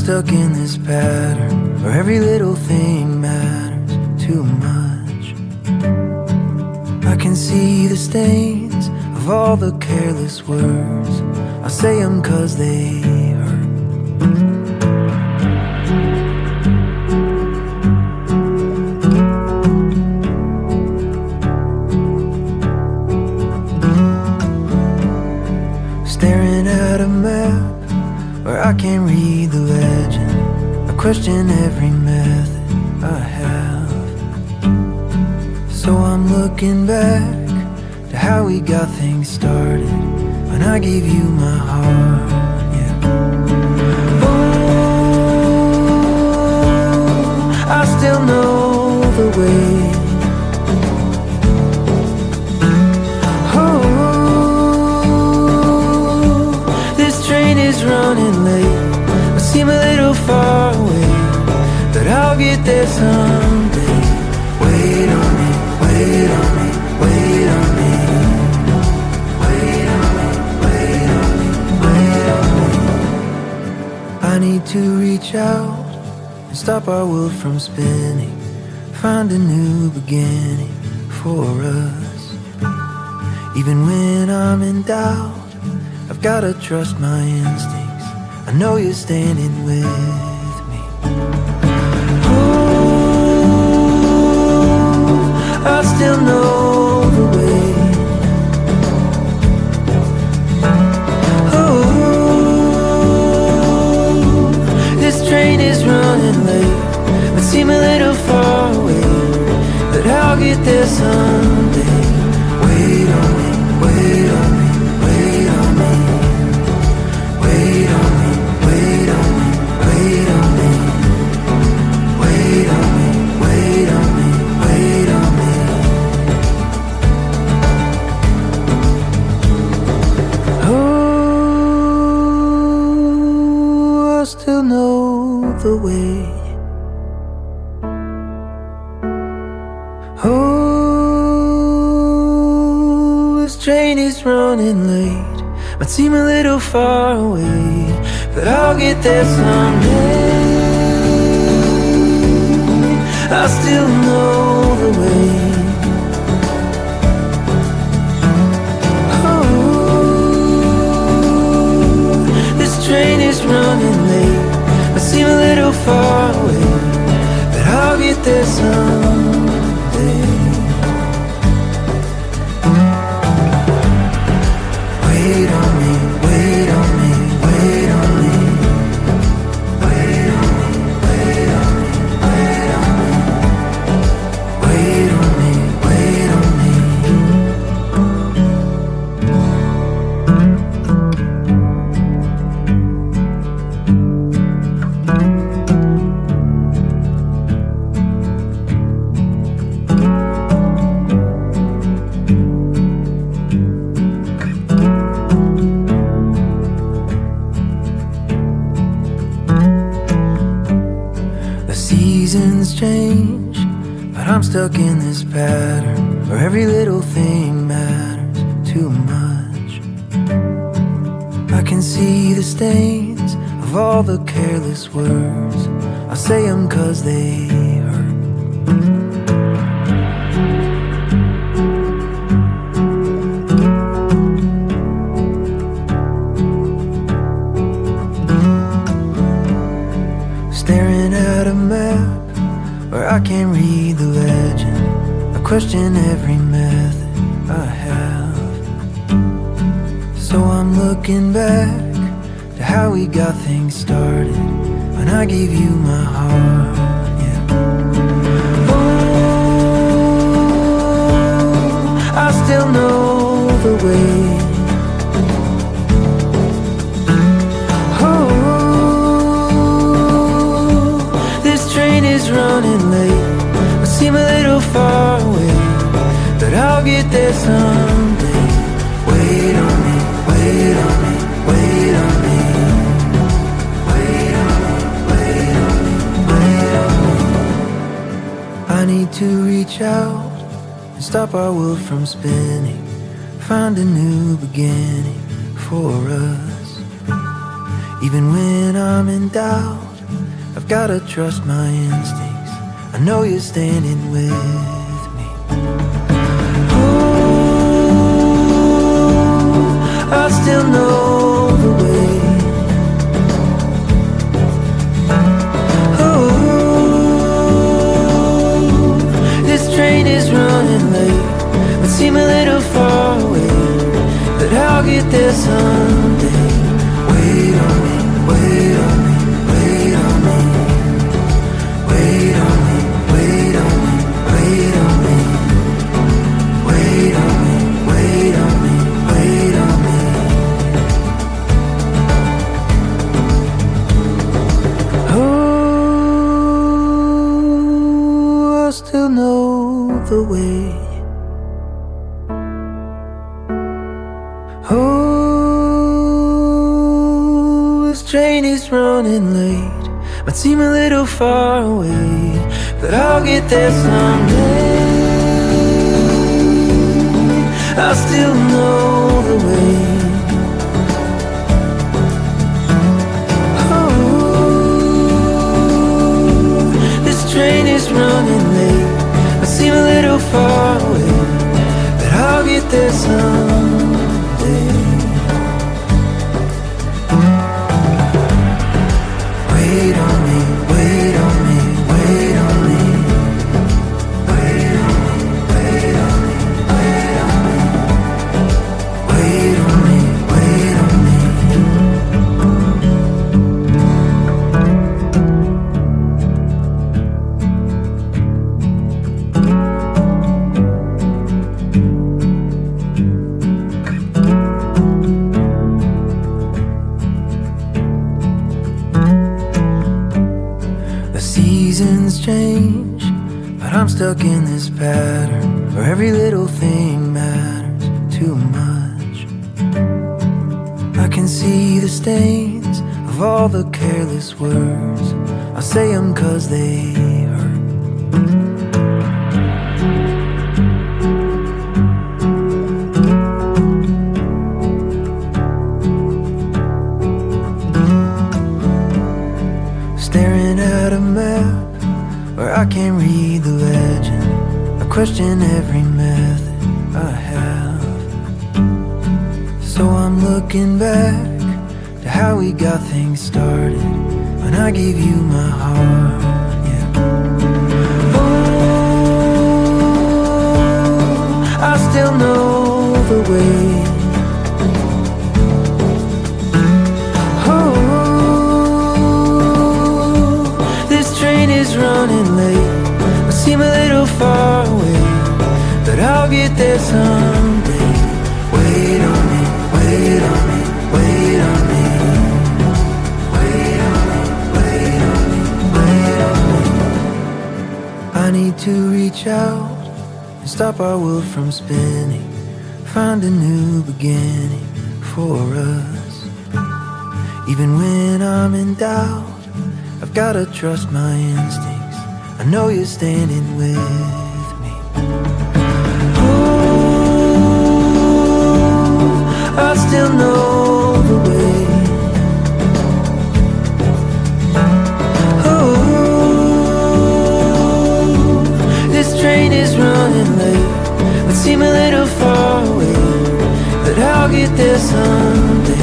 stuck in this pattern where every little thing matters too much. I can see the stains of all the careless words. I say them 'cause they hurt. Staring at a map where I can't read the legend. I question every method I have. So I'm looking back to how we got things started when I gave you my heart, yeah. Oh, I still know the way. Running late, I seem a little far away, but I'll get there someday. Wait on me, wait on me, wait on me. Wait on me, wait on me, wait on me. I need to reach out and stop our world from spinning, find a new beginning for us. Even when I'm in doubt, I've gotta trust my instincts. I know you're standing with me. Oh, I still know the way. Oh, this train is running late. I seem a little far away, but I'll get there someday. Wait on me, wait on me. Wait on me, wait on me, wait on me, wait on me. Wait on me, wait on me, wait on me. Oh, I still know the way. Oh, this train is running late. Might seem a little far away, but I'll get there someday. I still know the way. Oh, this train is running late. Might seem a little far away, but I'll get there someday. Wait on me, wait on me, wait on me. Wait on me, wait on me, wait on me. Wait on me, wait on me. Seasons change, but I'm stuck in this pattern where every little thing matters too much. I can see the stains of all the careless words. I say them 'cause they hurt. Staring at a map where I can't read the legend. I question every method I have. So I'm looking back to how we got things started when I gave you my heart, yeah. Oh, I still know the way. Running late, I seem a little far away, but I'll get there someday. Wait on me, wait on me, wait on me. Wait on me, wait on me, wait on me. I need to reach out and stop our world from spinning, find a new beginning for us. Even when I'm in doubt, I've gotta trust my instincts. I know you're standing with me. Oh, I still know the way. Oh, this train is running late, but seem a little far away, but I'll get there someday. Wait on me, wait on me, wait on me. Wait on me, wait on me, wait on me. Wait on me, wait on me, wait on me. Oh, I still know the way. Oh, this train is running late, might seem a little far away, but I'll get there someday. I still know the way. Oh, this train is running late, might seem a little far away, but I'll get there someday. Wait on me, wait on me, wait on me. Wait on me, wait on me, wait on me. Wait on me, wait on me. The seasons change, but I'm stuck in this pattern where every little thing matters too much. I can see the stains of all the careless words. I say them 'cause they hurt. Staring at a map where I can't read the legend. I question every method I have. So I'm looking back to how we got things started when I gave you my heart, yeah. Oh, I still know the way. Running late, I seem a little far away, but I'll get there someday. Wait on me, wait on me, wait on me. Wait on me, wait on me, wait on me. I need to reach out and stop our world from spinning, find a new beginning for us. Even when I'm in doubt, I've gotta trust my instincts. I know you're standing with me. Oh, I still know the way. Oh, this train is running late, but seem a little far away, but I'll get there someday.